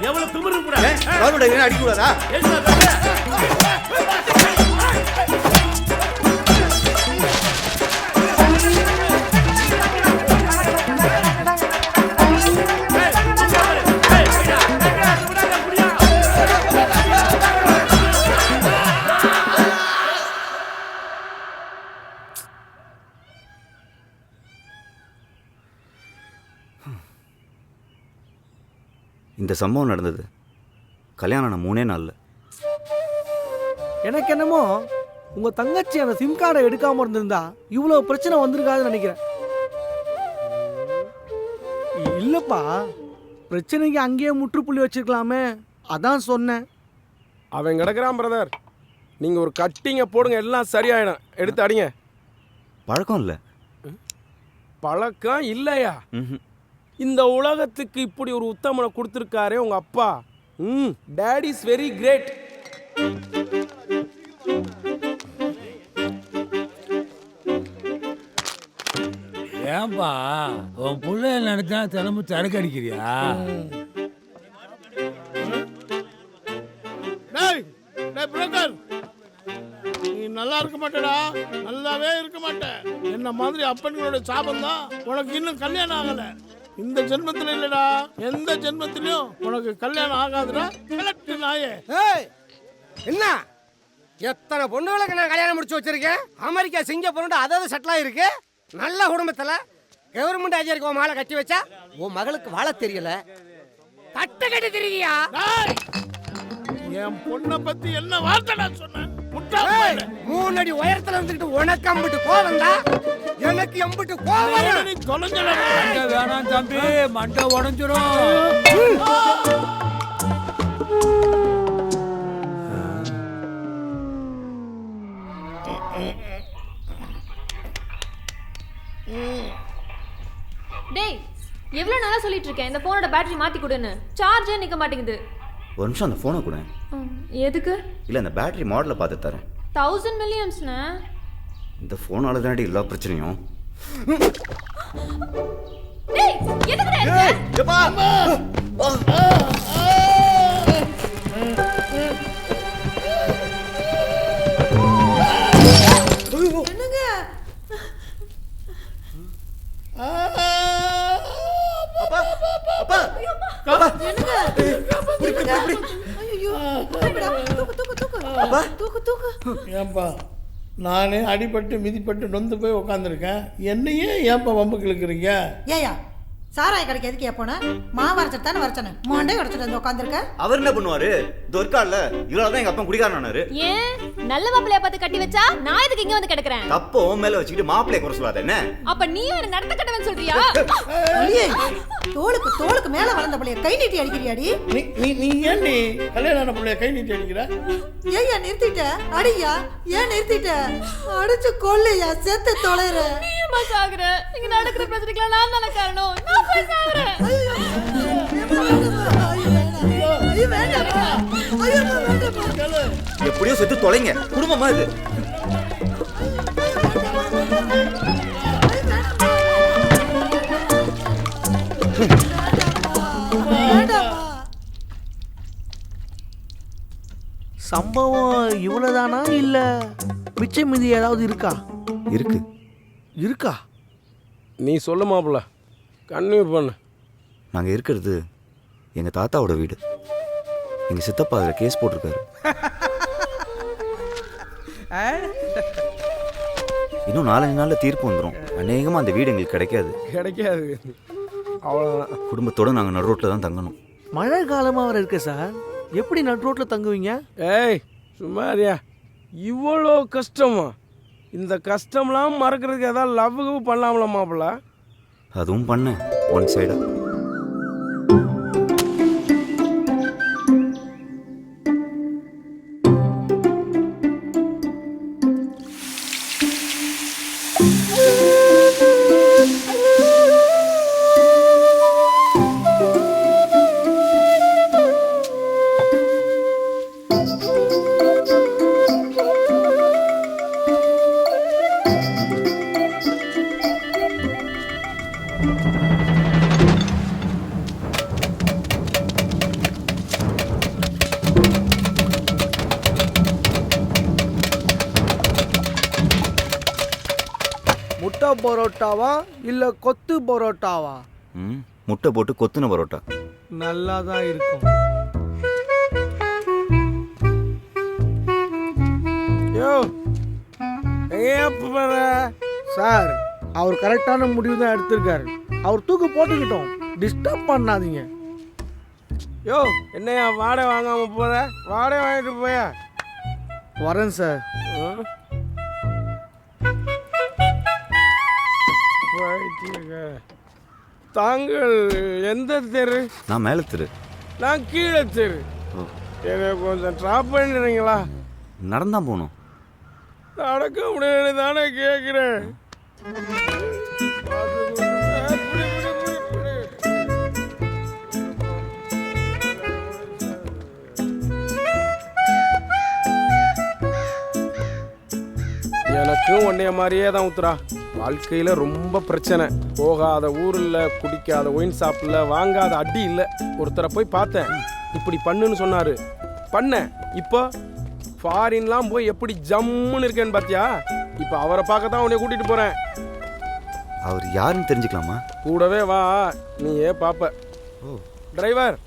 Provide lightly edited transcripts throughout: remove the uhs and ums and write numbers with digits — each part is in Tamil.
எவ்வளவு திமிரு கூட கவர்மெண்ட் அடிக்க கூடாதா? இந்த சம்பவம் நடந்தது கல்யாணம் 3 நாள்ல. எனக்கு என்னமோ உங்க தங்கச்சி அந்த சிம் கார்டை எடுக்காம இருந்திருந்தா இவ்வளவு பிரச்சனை வந்திருக்காதுன்னு நினைக்கிறேன். இல்லப்பா, பிரச்சனைக்கு அங்கேயே முற்றுப்புள்ளி வச்சிருக்கலாமே, அதான் சொன்னேன். அவன் கிடக்குறான் பிரதர். நீங்க ஒரு கட்டிங்க போடுங்க, எல்லாம் சரியாயிடும். எடுத்து அடிங்க. பழக்கம் இல்லை. பழக்கம் இல்லையா? இந்த உலகத்துக்கு இப்படி ஒரு உத்தமனை கொடுத்துருக்காரே உங்க அப்பா. Daddy is very great. ஏன்பா உன் புள்ள நினைச்சா தினமும் சரக்கு அடிக்கிறியா? நீ நல்லா இருக்க மாட்டேடா, நல்லாவே இருக்க மாட்டேன். என்ன மாதிரி அப்பன்களோட சாபம் தான் உனக்கு இன்னும் கல்யாணம் ஆகல. இந்த ஜென்மத்துல இல்லடா, எந்த ஜென்மத்திலயும் உனக்கு கல்யாணம் ஆகாதுடா. கலெக்ட் நாயே. என்ன எத்தனை பொண்ணுகளுக்கு நான் கல்யாணம் முடிச்சு வச்சிருக்கேன். அமெரிக்கா, சிங்கப்பூர் அதாவது செட்டில் ஆயிருக்கு. நல்ல குடும்பத்துல கவர்மெண்ட் அதிகாரிக்கு உன் மகளை கட்டி வச்சா உன் மகளுக்கு வாழ தெரியல, கட்ட கட்டி தெரியா? என் பொண்ணை பத்தி என்ன வார்த்தை சொன்னேன்? 3 அடி உயரத்துல இருந்துட்டு உனக்கு அம்பிட்டு கோவம்டா, எனக்கு எம்பிட்டு கோவம். வேணாம் தம்பி, மண்டை உடஞ்சிரும். டேய், எவ்வளவு நாளா சொல்லிட்டு இருக்கேன் இந்த போனோட பேட்டரி மாத்தி கொடுன்னு. சார்ஜே நிக்க மாட்டேங்குது. ஒரு நிமிஷம் அந்த ஃபோனை கொடு. எதுக்கு? இல்லை, அந்த பேட்டரி மாடலை பார்த்து தரேன். 1000 மில்லியன்ஸ்ண்ணே. இந்த ஃபோனால தானடி எல்லா பிரச்சனையும். டேய், எதுக்குடா இருக்க? எப்பா என்னங்க? அப்பா அப்பா என்னங்க? ஐயோ, தூக்கு. ஏன்பா, நானே அடிபட்டு மிதிப்பட்டு நொந்து போய் உட்காந்துருக்கேன். என்னையே ஏன்பா வம்புக்கு இழுக்கிறீங்க? ஏயா, சாராய கடைக்கு எதுக்கு போன? மாவு அரைச்சிட்டு வரச்சனே மாண்டே உடச்சிட்டு வந்து உட்காந்துருக்க. அவர் என்ன பண்ணுவாரு? இது ஒரு கால இவ்வளவுதான் எங்க அப்பா குடிக்காரனாரு. ஏன் நல்ல மாப்பிளைய பார்த்து கட்டி வச்சா நான் இதுக்கு இங்க வந்து கிடக்குறேன்? தப்போ மேல வச்சுக்கிட்டு மாப்பிளைய குறை சொல்லாத என்ன? அப்ப நீயும் என்ன நடத்த கட்டவன் சொல்றியா? தோளுக்கு மேல வளர்ந்த பிள்ளைய கை நீட்டி அடிக்கிறியாடி? நீ ஏன் நீ கல்யாண பிள்ளைய கை நீட்டி அடிக்கிற? ஏய்யா நிறுத்திட்ட? அடியா, ஏன் நிறுத்திட்ட? அடிச்சு கொல்லையா, செத்து தொலைற. நீயுமா சாகுற? இங்க நடக்கிற பிரச்சனைக்கு நான் தான காரணம். நான் போய் சாகுறேன். எப்படியோ செத்து தொலைங்க, குடும்பமா இது. சம்பவம் இவ்வளவுதானா இல்ல மிச்சம் மீதி ஏதாவது இருக்கா? இருக்கா? நீ சொல்ல மாப்பிள்ள, கன்னியூ பண்ணு. நாங்க இருக்கிறது எங்க தாத்தாவோட வீடு. எங்க சித்தப்பா அதில் கேஸ் போட்டிருக்காரு. இன்னும் 4-5 நாள்ல தீர்ப்பு வந்துடும். அநேகமா அந்த வீடு எங்களுக்கு கிடைக்காது. அவ்வளோதான். குடும்பத்தோட நாங்க நடு ரோட்ல தான் தங்கணும். மழை காலமா வர இருக்கு சார், எப்படி நடு ரோட்ல தங்குவீங்க? ஏய் சும்மாரியா, இவ்வளோ கஷ்டமா? இந்த கஷ்டம்லாம் மறக்கிறதுக்கு ஏதாவது லவ்வு பண்ணலாம்ல மாப்பிள்ள? அதுவும் பண்ணேன், ஒன் சைடா. முட்டை பரோட்டாவா இல்லை கொத்து பரோட்டாவா? ம் முட்டை போட்டு கொத்துன பரோட்டா. நல்லா தான் இருக்கும். யோ ஏன் போற? சார் அவர் கரெக்டான முடிவு தான் எடுத்திருக்காரு. அவர் தூக்கு போட்டுக்கிட்டோம், டிஸ்டர்ப் பண்ணாதீங்க. யோ என்னையா வாடகை வாங்காம போற? வாடகை வாங்கிட்டு போயா. வரேன் சார். தாங்கள் எந்த தெரு? நான் மேலே தெரு. நான் கீழே தெரு. என்னை கொஞ்சம் ட்ராப் பண்ணிடுறீங்களா? நடந்தான் போகணும். நடக்க முடியாது தானே கேட்குறேன். எனக்கும் உன்னைய மாதிரியே தான் உத்துரா. வாழ்க்கையில ரொம்ப பிரச்சனை. போகாத ஊர் இல்லை, குடிக்காத ஒயின் ஷாப் இல்லை, வாங்காத அடி இல்லை. ஒருத்தரை போய் பார்த்தேன், இப்படி பண்ணுன்னு சொன்னாரு, பண்ணேன். இப்போ ஃபாரின்லாம் போய் எப்படி ஜம்முன்னு இருக்கேன்னு பார்த்தியா? இப்போ அவரை பார்க்க தான் உன்னை கூட்டிட்டு போறேன். அவர் யாருன்னு தெரிஞ்சுக்கலாமா? கூடவே வா, நீயே பாப்ப. டிரைவர்.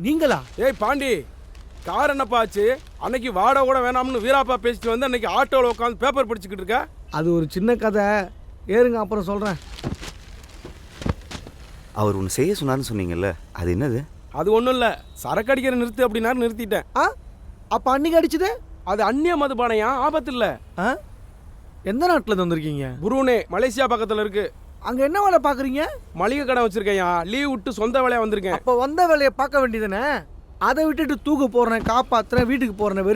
நீங்களா? ஏய் பாண்டி, கார் என்னப்பா ஆச்சு? அன்னைக்கு வாடகை கூட வேணாம்னு வீராப்பா பேசிட்டு வந்து அன்னைக்கு ஆட்டோவில் உட்காந்து பேப்பர் படிச்சுக்கிட்டு இருக்க. அது ஒரு சின்ன கதை, ஏறுங்க அப்புறம் சொல்கிறேன். அவர் ஒன்று செய்ய சொன்னார்னு சொன்னீங்கல்ல, அது என்னது? அது ஒன்றும் இல்லை, சரக்கு அடிக்கிற நிறுத்து அப்படின்னா நிறுத்திட்டேன். அப்போ அன்னைக்கு அடிச்சது? அது அந்நிய மதுபானையா, ஆபத்து இல்லை. எந்த நாட்டில் வந்திருக்கீங்க? புரூனே, மலேசியா பக்கத்தில் இருக்கு. அங்கே என்ன வேலை பார்க்குறீங்க? மளிகை கடை வச்சிருக்கேன்யா, லீவ் விட்டு சொந்த வேலையாக வந்திருக்கேன். அப்போ வந்த வேலையை பார்க்க வேண்டியதுதானே? அதை விட்டுட்டு தூக்கு போடுறேன், காப்பாற்றுறேன், வீட்டுக்கு போகிறேன்